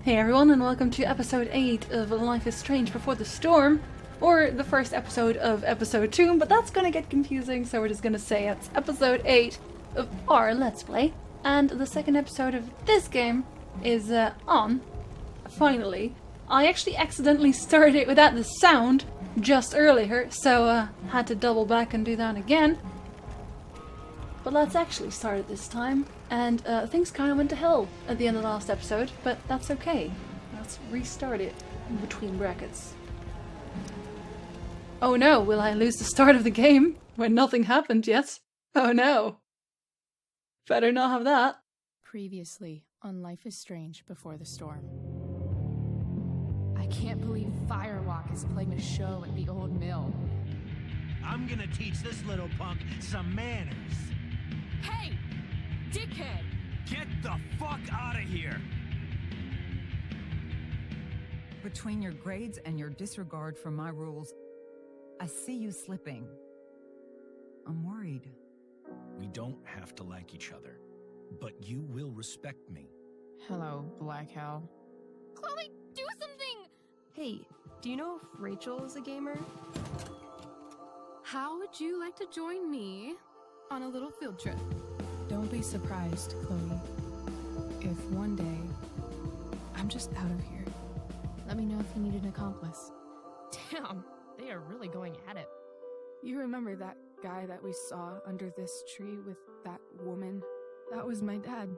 Hey everyone, and welcome to episode 8 of Life is Strange Before the Storm, or the first episode of episode 2, but that's gonna get confusing, so we're just gonna say it's episode 8 of our Let's Play, and the second episode of this game is on, finally. I actually accidentally started it without the sound just earlier, so had to double back and do that again. But let's actually start it this time, and things kind of went to hell at the end of the last episode, but that's okay. Let's restart it in between brackets. Oh no, will I lose the start of the game when nothing happened yet? Oh no. Better not have that. Previously on Life is Strange Before the Storm. I can't believe Firewalk is playing a show at the old mill. I'm gonna teach this little punk some manners. Hey! Dickhead! Get the fuck out of here! Between your grades and your disregard for my rules, I see you slipping. I'm worried. We don't have to like each other, but you will respect me. Hello, Black Hell. Chloe, do something! Hey, do you know if Rachel is a gamer? How would you like to join me on a little field trip? Don't be surprised, Chloe, if one day I'm just out of here. Let me know if you need an accomplice. Damn, they are really going at it. You remember that guy that we saw under this tree with that woman? That was my dad.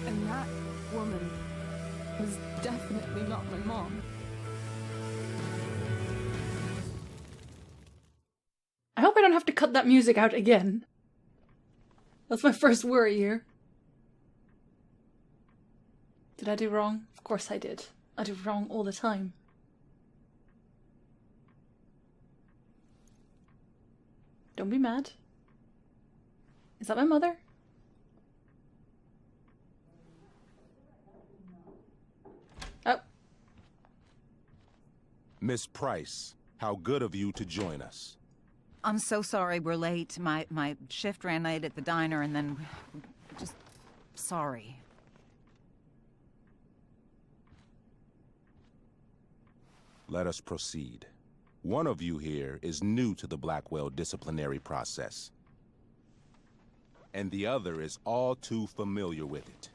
And that woman was definitely not my mom. I hope I don't have to cut that music out again. That's my first worry here. Did I do wrong? Of course I did. I do wrong all the time. Don't be mad. Is that my mother? Oh. Miss Price, how good of you to join us. I'm so sorry we're late. My shift ran late at the diner and then... just... sorry. Let us proceed. One of you here is new to the Blackwell disciplinary process, and the other is all too familiar with it.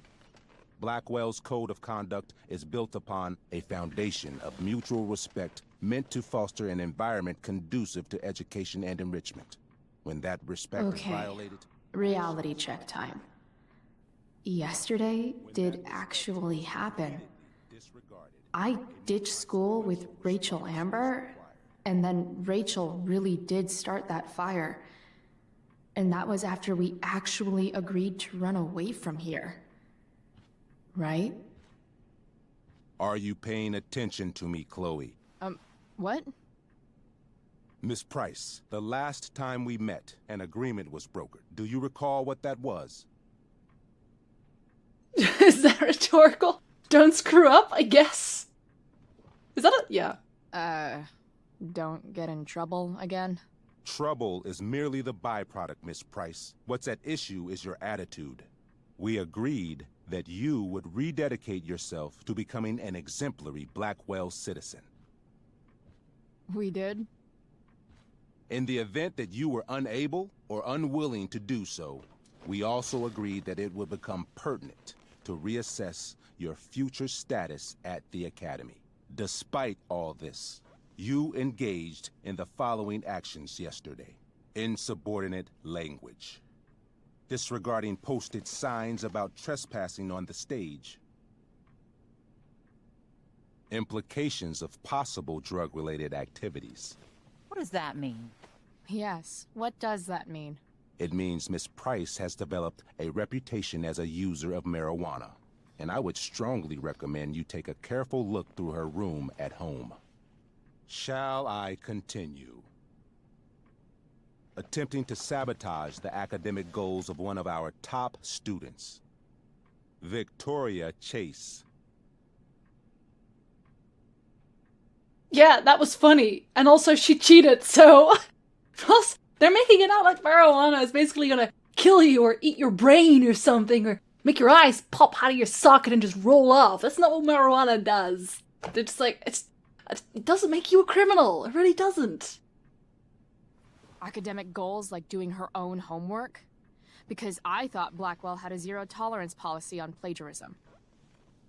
Blackwell's code of conduct is built upon a foundation of mutual respect meant to foster an environment conducive to education and enrichment. When that respect is violated... Reality check time. Yesterday did actually happen. I ditched school with Rachel Amber, and then Rachel really did start that fire. And that was after we actually agreed to run away from here. Right? Are you paying attention to me, Chloe? What? Miss Price, the last time we met, an agreement was brokered. Do you recall what that was? Is that rhetorical? Don't screw up, I guess. Is that a... yeah. Don't get in trouble again? Trouble is merely the byproduct, Miss Price. What's at issue is your attitude. We agreed that you would rededicate yourself to becoming an exemplary Blackwell citizen. We did? In the event that you were unable or unwilling to do so, we also agreed that it would become pertinent to reassess your future status at the Academy. Despite all this, you engaged in the following actions yesterday. Insubordinate language. Disregarding posted signs about trespassing on the stage. Implications of possible drug-related activities. What does that mean? Yes, what does that mean? It means Miss Price has developed a reputation as a user of marijuana, and I would strongly recommend you take a careful look through her room at home. Shall I continue? Attempting to sabotage the academic goals of one of our top students, Victoria Chase. Yeah, that was funny. And also she cheated, so... Plus, they're making it out like marijuana is basically gonna kill you or eat your brain or something or make your eyes pop out of your socket and just roll off. That's not what marijuana does. It's like, it doesn't make you a criminal. It really doesn't. Academic goals like doing her own homework? Because I thought Blackwell had a zero-tolerance policy on plagiarism.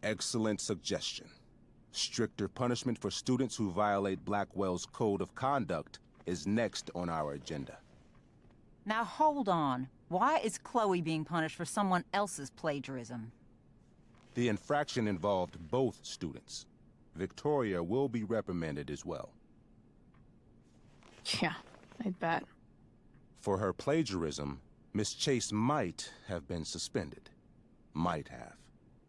Excellent suggestion. Stricter punishment for students who violate Blackwell's code of conduct is next on our agenda. Now hold on. Why is Chloe being punished for someone else's plagiarism? The infraction involved both students. Victoria will be reprimanded as well. Yeah, I bet. For her plagiarism, Miss Chase might have been suspended. Might have.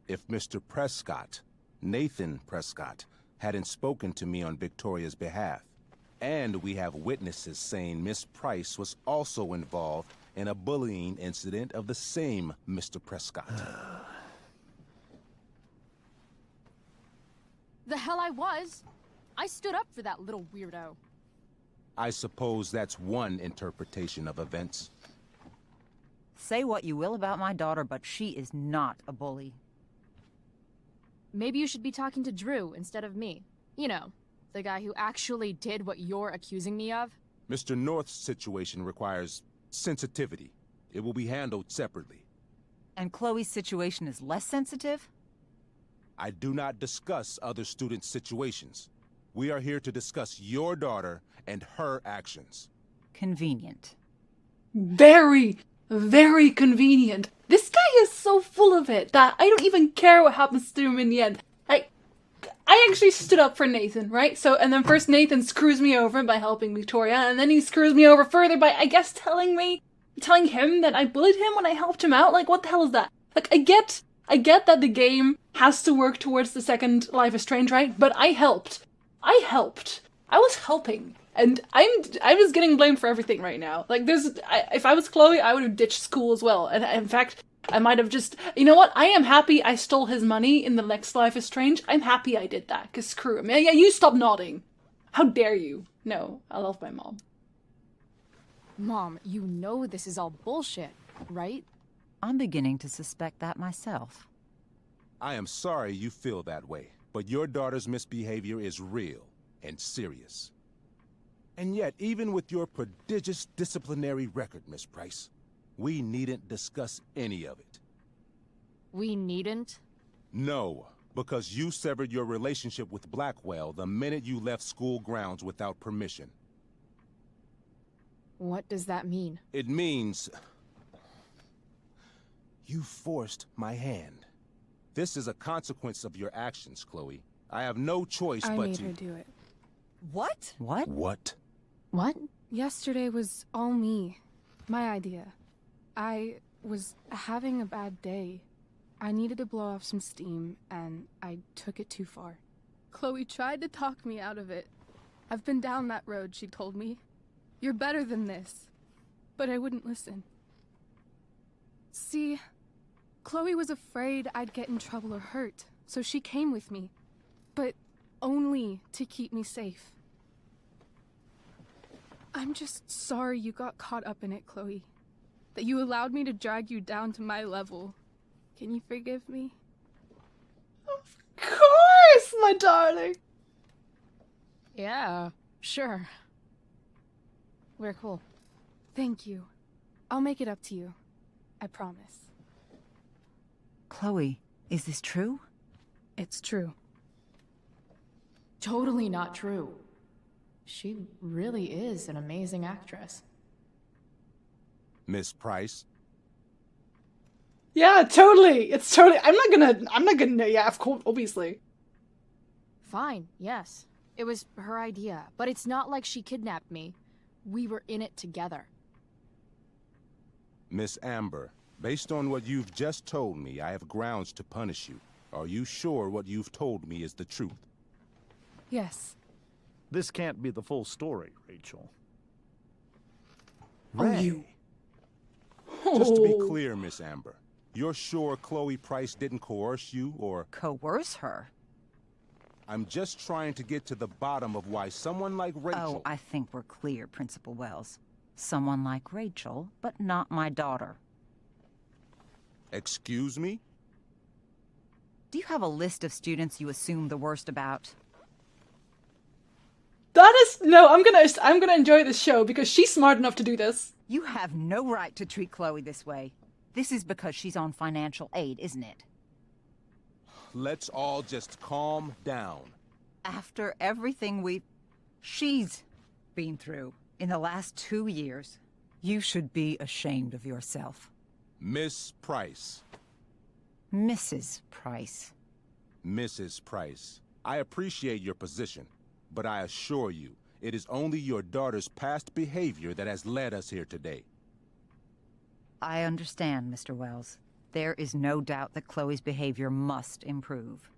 If Mr. Prescott, Nathan Prescott, hadn't spoken to me on Victoria's behalf. And we have witnesses saying Miss Price was also involved in a bullying incident of the same Mr. Prescott. The hell I was! I stood up for that little weirdo. I suppose that's one interpretation of events. Say what you will about my daughter, but she is not a bully. Maybe you should be talking to Drew instead of me. You know, the guy who actually did what you're accusing me of. Mr. North's situation requires sensitivity. It will be handled separately. And Chloe's situation is less sensitive? I do not discuss other students' situations. We are here to discuss your daughter and her actions. Convenient. Very, very convenient. This guy is so full of it that I don't even care what happens to him in the end. I actually stood up for Nathan, right? So, and then first Nathan screws me over by helping Victoria, and then he screws me over further by, I guess, telling him that I bullied him when I helped him out. Like, what the hell is that? Like, I get that the game has to work towards the second Life is Strange, right? But I helped. I was helping. And I'm just getting blamed for everything right now. Like, if I was Chloe, I would have ditched school as well. And in fact, I might have just, you know what? I am happy I stole his money in the next Life is Strange. I'm happy I did that, because screw him. Yeah, you stop nodding. How dare you? No, I love my mom. Mom, you know this is all bullshit, right? I'm beginning to suspect that myself. I am sorry you feel that way, but your daughter's misbehavior is real and serious. And yet, even with your prodigious disciplinary record, Miss Price, we needn't discuss any of it. We needn't? No, because you severed your relationship with Blackwell the minute you left school grounds without permission. What does that mean? It means you forced my hand. This is a consequence of your actions, Chloe. I have no choice I but made to... her do it. What? What? What? What? Yesterday was all me. My idea. I was having a bad day. I needed to blow off some steam, and I took it too far. Chloe tried to talk me out of it. I've been down that road, she told me. You're better than this. But I wouldn't listen. See, Chloe was afraid I'd get in trouble or hurt, so she came with me. But only to keep me safe. I'm just sorry you got caught up in it, Chloe. That you allowed me to drag you down to my level. Can you forgive me? Of course, my darling. Yeah, sure. We're cool. Thank you. I'll make it up to you. I promise. Chloe, is this true? It's true. Totally not true. She really is an amazing actress. Miss Price? Yeah, totally. It's totally. I'm not gonna. Yeah, of course, obviously. Fine, yes. It was her idea, but it's not like she kidnapped me. We were in it together. Miss Amber, based on what you've just told me, I have grounds to punish you. Are you sure what you've told me is the truth? Yes. This can't be the full story, Rachel. Oh, you. Just to be Oh. clear, Miss Amber, you're sure Chloe Price didn't coerce you, or... Coerce her? I'm just trying to get to the bottom of why someone like Rachel... Oh, I think we're clear, Principal Wells. Someone like Rachel, but not my daughter. Excuse me? Do you have a list of students you assume the worst about? That is no. I'm gonna enjoy this show because she's smart enough to do this. You have no right to treat Chloe this way. This is because she's on financial aid, isn't it? Let's all just calm down. After everything she's been through in the last 2 years, you should be ashamed of yourself. Miss Price. Mrs. Price. Mrs. Price, I appreciate your position, but I assure you, it is only your daughter's past behavior that has led us here today. I understand, Mr. Wells. There is no doubt that Chloe's behavior must improve.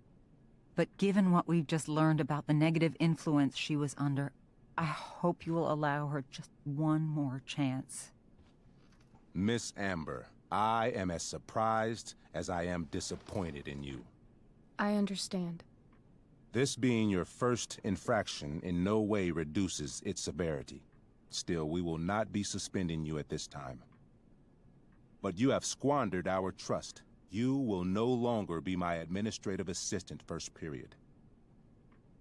But given what we've just learned about the negative influence she was under, I hope you will allow her just one more chance. Miss Amber, I am as surprised as I am disappointed in you. I understand. This being your first infraction in no way reduces its severity. Still, we will not be suspending you at this time. But you have squandered our trust. You will no longer be my administrative assistant first period.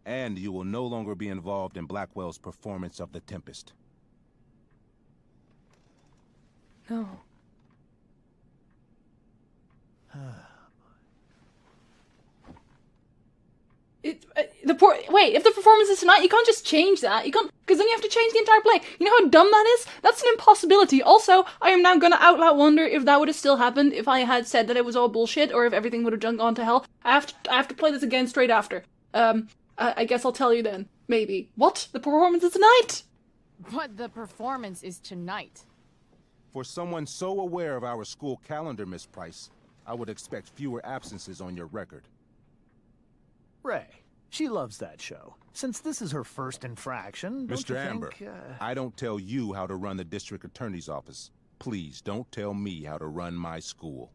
And you will no longer be involved in Blackwell's performance of The Tempest. No. Wait, if the performance is tonight, you can't just change that. You can't, because then you have to change the entire play. You know how dumb that is? That's an impossibility. Also, I am now gonna out loud wonder if that would have still happened if I had said that it was all bullshit, or if everything would have gone to hell. I have to play this again straight after. I guess I'll tell you then. Maybe. What? The performance is tonight? What the performance is tonight? For someone so aware of our school calendar, Miss Price, I would expect fewer absences on your record. Ray, she loves that show. Since this is her first infraction, don't Mr. you Amber, think, I don't tell you how to run the district attorney's office. Please don't tell me how to run my school.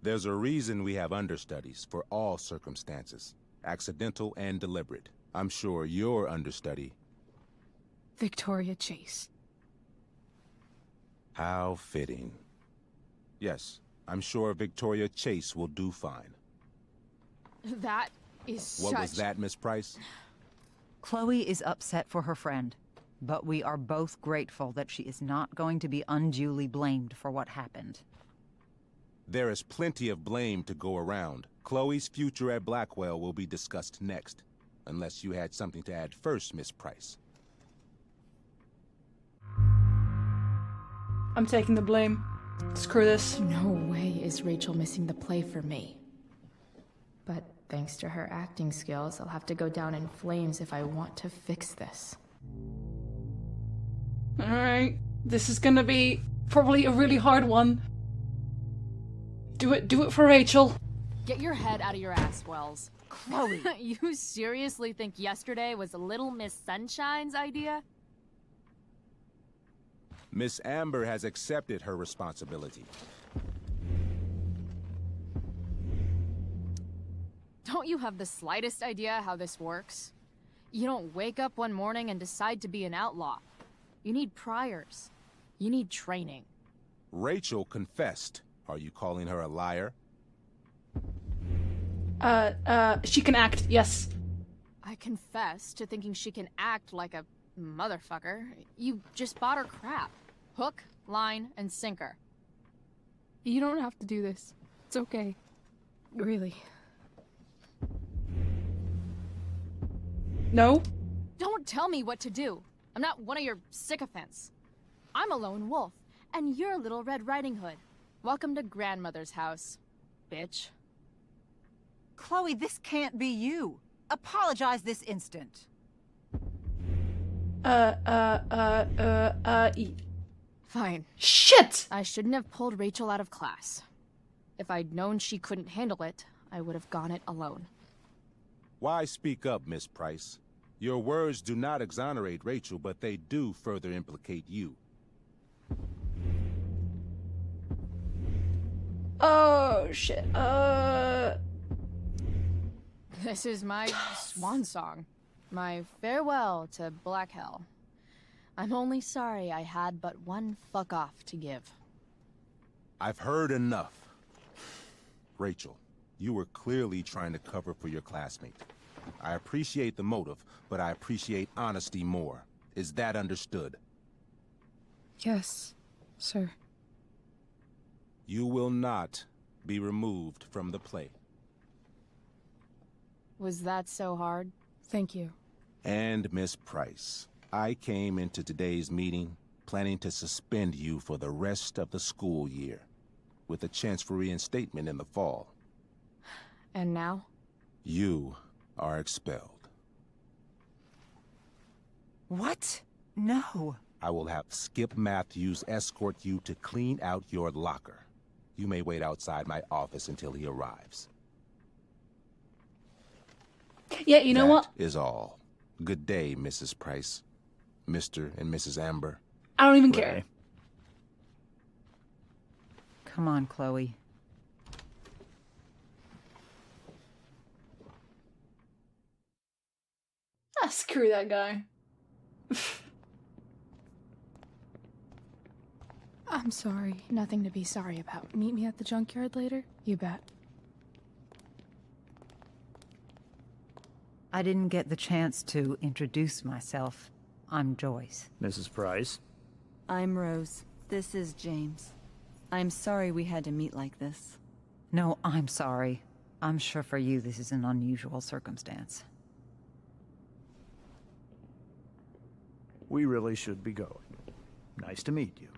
There's a reason we have understudies for all circumstances, accidental and deliberate. I'm sure your understudy... Victoria Chase. How fitting. Yes, I'm sure Victoria Chase will do fine. That is What was that, Miss Price? Chloe is upset for her friend, but we are both grateful that she is not going to be unduly blamed for what happened. There is plenty of blame to go around. Chloe's future at Blackwell will be discussed next. Unless you had something to add first, Miss Price. I'm taking the blame. Screw this. No way is Rachel missing the play for me. But thanks to her acting skills, I'll have to go down in flames if I want to fix this. Alright. This is gonna be probably a really hard one. Do it for Rachel. Get your head out of your ass, Wells. Chloe! You seriously think yesterday was Little Miss Sunshine's idea? Miss Amber has accepted her responsibility. Don't you have the slightest idea how this works? You don't wake up one morning and decide to be an outlaw. You need priors. You need training. Rachel confessed. Are you calling her a liar? She can act, yes. I confess to thinking she can act like a motherfucker. You just bought her crap. Hook, line, and sinker. You don't have to do this. It's okay. Really. No? Don't tell me what to do. I'm not one of your sycophants. I'm a lone wolf, and you're Little Red Riding Hood. Welcome to grandmother's house, bitch. Chloe, this can't be you. Apologize this instant. Fine. Shit! I shouldn't have pulled Rachel out of class. If I'd known she couldn't handle it, I would have gone it alone. Why speak up, Miss Price? Your words do not exonerate Rachel, but they do further implicate you. Oh, shit. This is my swan song. My farewell to Black Hell. I'm only sorry I had but one fuck off to give. I've heard enough. Rachel, you were clearly trying to cover for your classmate. I appreciate the motive, but I appreciate honesty more. Is that understood? Yes, sir. You will not be removed from the play. Was that so hard? Thank you. And Miss Price, I came into today's meeting planning to suspend you for the rest of the school year, with a chance for reinstatement in the fall. And now? You are expelled. What? No. I will have Skip Matthews escort you to clean out your locker. You may wait outside my office until he arrives. Yeah, you know what? That is all. Good day, Mrs. Price. Mr. and Mrs. Amber. I don't even care. Ray. Come on, Chloe. Ah, screw that guy. I'm sorry. Nothing to be sorry about. Meet me at the junkyard later? You bet. I didn't get the chance to introduce myself. I'm Joyce. Mrs. Price. I'm Rose. This is James. I'm sorry we had to meet like this. No, I'm sorry. I'm sure for you this is an unusual circumstance. We really should be going. Nice to meet you.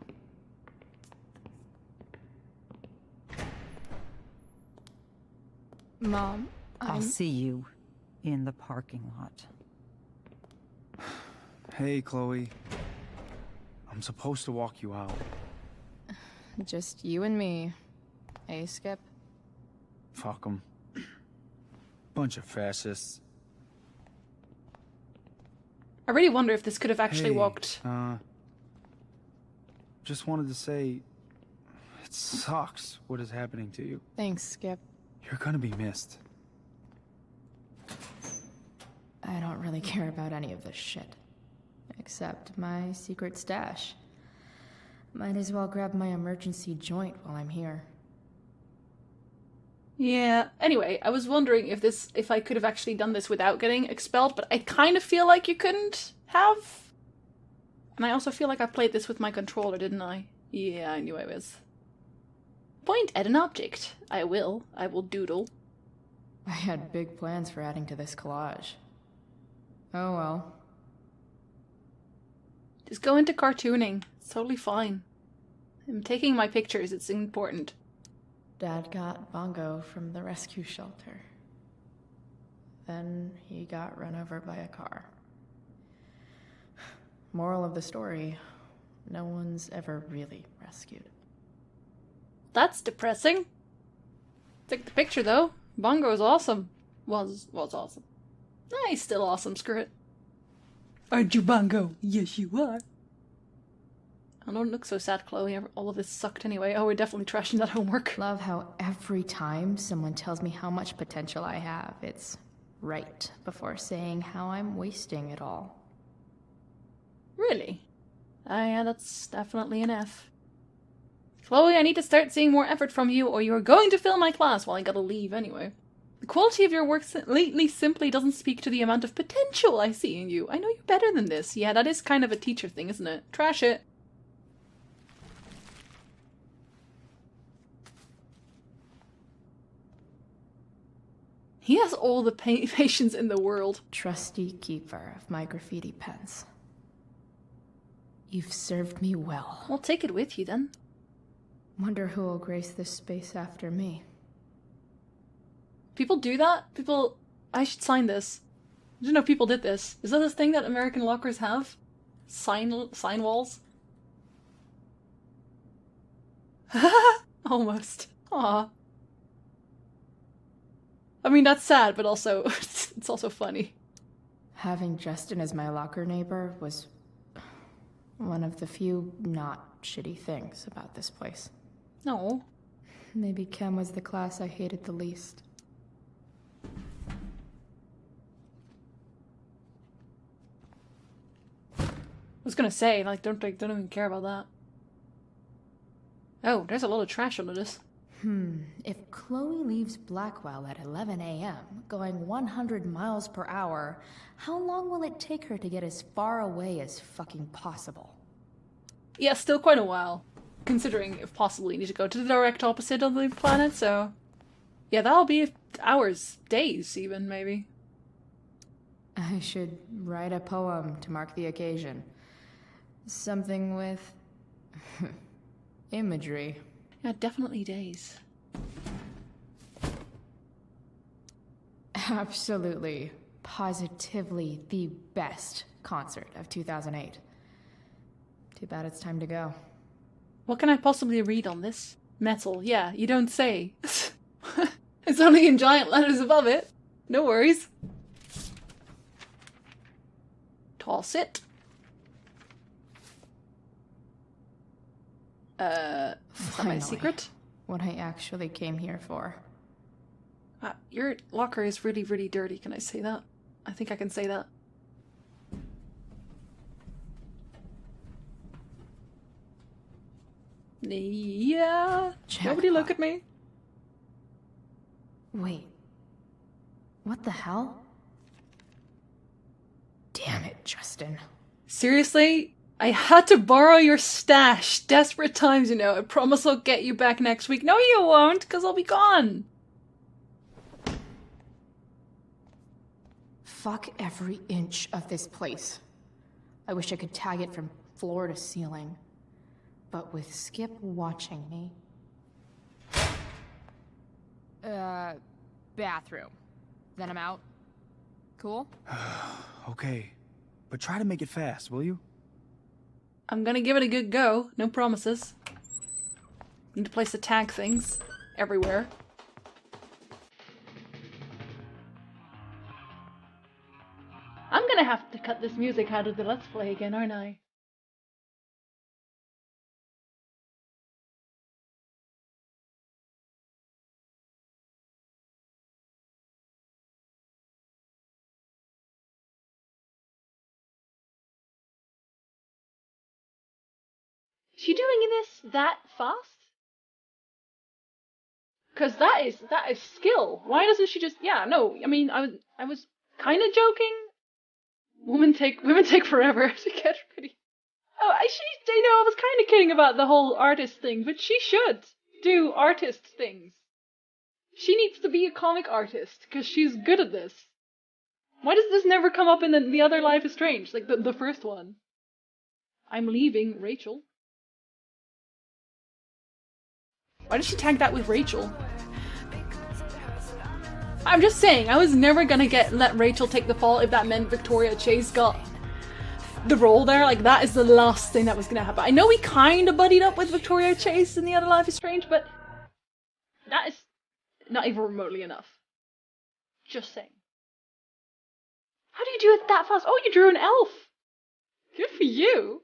Mom, I'll see you in the parking lot. Hey, Chloe. I'm supposed to walk you out. Just you and me. Hey, Skip? Fuck 'em. Bunch of fascists. I really wonder if this could have actually Hey, walked. Just wanted to say, it sucks what is happening to you. Thanks, Skip. You're gonna be missed. I don't really care about any of this shit. Except my secret stash. Might as well grab my emergency joint while I'm here. Yeah. Anyway, I was wondering if I could have actually done this without getting expelled, but I kind of feel like you couldn't have. And I also feel like I played this with my controller, didn't I? Yeah, I knew I was. Point at an object. I will doodle. I had big plans for adding to this collage. Oh well. Just go into cartooning. It's totally fine. I'm taking my pictures, it's important. Dad got Bongo from the rescue shelter. Then he got run over by a car. Moral of the story, no one's ever really rescued. That's depressing. Take the picture though. Bongo's awesome. Was awesome. He's still awesome, screw it. Aren't you Bongo? Yes, you are. Oh, don't look so sad, Chloe. All of this sucked anyway. Oh, we're definitely trashing that homework. Love how every time someone tells me how much potential I have, it's right before saying how I'm wasting it all. Really? Yeah, that's definitely an F. Chloe, I need to start seeing more effort from you, or you're going to fail my class. Well, I gotta leave anyway. The quality of your work lately simply doesn't speak to the amount of potential I see in you. I know you better than this. Yeah, that is kind of a teacher thing, isn't it? Trash it. He has all the patience in the world. Trusty keeper of my graffiti pens. You've served me well. Well, take it with you then. Wonder who will grace this space after me. People do that? I should sign this. I didn't know people did this. Is that a thing that American lockers have? Sign walls? Almost. Aw. I mean, that's sad, but also, it's also funny. Having Justin as my locker neighbor was one of the few not shitty things about this place. No. Maybe chem was the class I hated the least. I was gonna say, like, don't even care about that. Oh, there's a lot of trash under this. If Chloe leaves Blackwell at 11 a.m., going 100 miles per hour, how long will it take her to get as far away as fucking possible? Yeah, still quite a while. Considering, if possible, you need to go to the direct opposite of the planet, so... Yeah, that'll be hours, days even, maybe. I should write a poem to mark the occasion. Something with... imagery. Yeah, definitely days. Absolutely, positively the best concert of 2008. Too bad it's time to go. What can I possibly read on this? Metal, yeah, you don't say. It's only in giant letters above it. No worries. Toss it. Is that my Finally, secret? what I actually came here for. Your locker is really, really dirty. Can I say that? I think I can say that. Yeah. Nobody Jackpot. look at me. Wait. What the hell? Damn it, Justin. Seriously? I had to borrow your stash. Desperate times, you know. I promise I'll get you back next week. No, you won't, because I'll be gone. Fuck every inch of this place. I wish I could tag it from floor to ceiling. But with Skip watching me... Bathroom. Then I'm out. Cool? Okay, but try to make it fast, will you? I'm gonna give it a good go. No promises. Need to place the tag things everywhere. I'm gonna have to cut this music out of the Let's Play again, aren't I? Is she doing this that fast? Cause that is skill. Why doesn't she just? Yeah, no. I mean, I was kind of joking. Women take forever to get ready. Oh, I was kind of kidding about the whole artist thing, but she should do artist things. She needs to be a comic artist because she's good at this. Why does this never come up in the other Life is Strange, like the first one? I'm leaving Rachel. Why did she tag that with Rachel? I'm just saying, I was never gonna let Rachel take the fall if that meant Victoria Chase got the role there. Like, that is the last thing that was gonna happen. I know we kinda buddied up with Victoria Chase in the other Life is Strange, but that is not even remotely enough. Just saying. How do you do it that fast? Oh, you drew an elf! Good for you!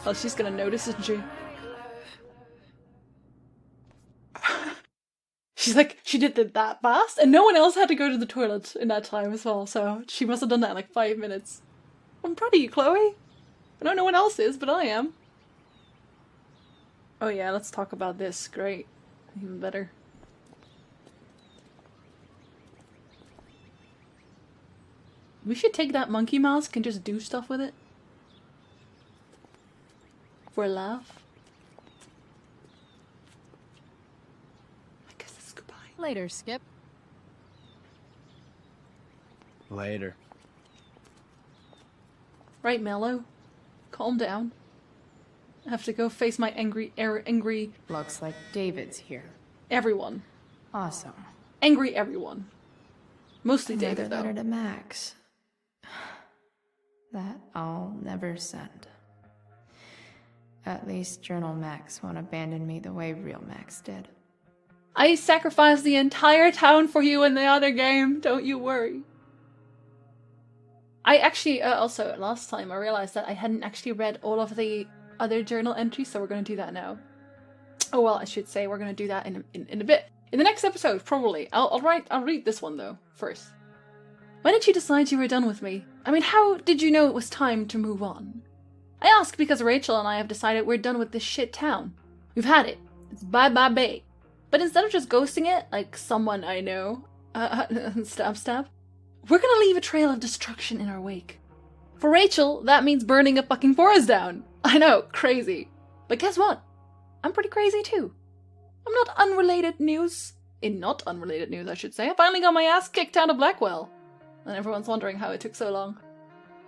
Oh, she's gonna notice, isn't she? She's like, she did it that fast, and no one else had to go to the toilet in that time as well, so she must have done that in like 5 minutes. I'm proud of you, Chloe. I know no one else is, but I am. Oh yeah, let's talk about this. Great. Even better. We should take that monkey mask and just do stuff with it. For a laugh. I guess it's goodbye. Later, Skip. Later. Right, Mello? Calm down. I have to go face my angry Looks like David's here. everyone. Awesome. Angry everyone. Mostly Another David, though. letter to Max. That I'll never send. At least Journal Max won't abandon me the way real Max did. I sacrificed the entire town for you in the other game, don't you worry. I actually, also, last time I realized that I hadn't actually read all of the other journal entries, so we're going to do that now. Oh well, I should say we're going to do that in a bit. In the next episode, probably. I'll read this one though, first. When did you decide you were done with me? I mean, how did you know it was time to move on? I ask because Rachel and I have decided we're done with this shit town. We've had it. It's bye-bye Bay. But instead of just ghosting it, like someone I know, stab, we're gonna leave a trail of destruction in our wake. For Rachel, that means burning a fucking forest down. I know, crazy. But guess what? I'm pretty crazy too. I'm not unrelated news. In not unrelated news, I should say. I finally got my ass kicked out of Blackwell. And everyone's wondering how it took so long.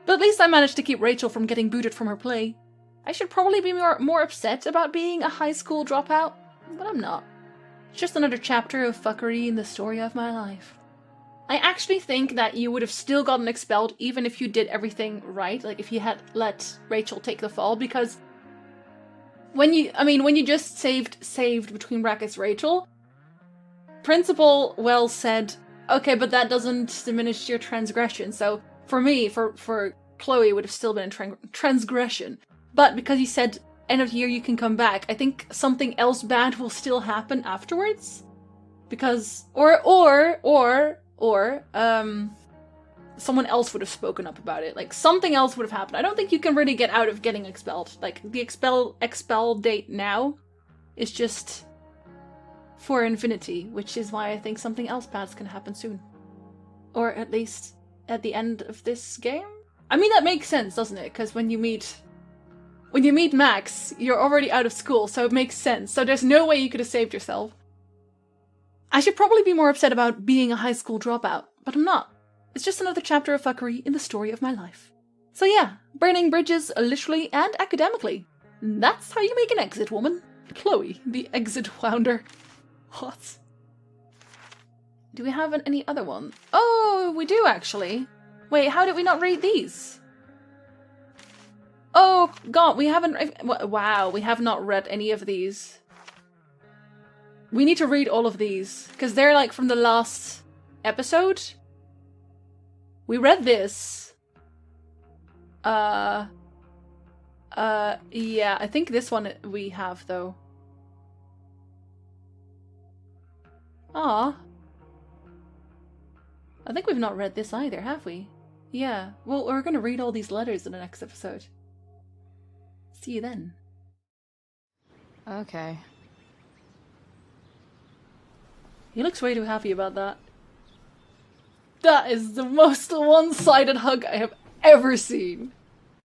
But at least I managed to keep Rachel from getting booted from her play. I should probably be more upset about being a high school dropout, but I'm not. It's just another chapter of fuckery in the story of my life. I actually think that you would have still gotten expelled even if you did everything right, like if you had let Rachel take the fall, because when you just saved between brackets Rachel, Principal Wells said, okay, but that doesn't diminish your transgression. So for me, for Chloe, it would have still been a transgression. But because he said end of the year you can come back, I think something else bad will still happen afterwards. Because someone else would have spoken up about it. Like something else would have happened. I don't think you can really get out of getting expelled. Like the expel date now is just for infinity, which is why I think something else bad's gonna happen soon. Or at least at the end of this game? I mean, that makes sense, doesn't it? Because when you meet Max, you're already out of school, so it makes sense. So there's no way you could have saved yourself. I should probably be more upset about being a high school dropout, but I'm not. It's just another chapter of fuckery in the story of my life. So yeah, burning bridges literally and academically. That's how you make an exit, woman. Chloe, the exit founder. What? Do we have any other one? Oh, we do actually. Wait, how did we not read these? Oh god, we haven't... Wow, we have not read any of these. We need to read all of these, because they're like from the last episode. We read this. Yeah, I think this one we have, though. Ah. I think we've not read this either, have we? Yeah, well, we're gonna read all these letters in the next episode. See you then. Okay. He looks way too happy about that. That is the most one-sided hug I have ever seen.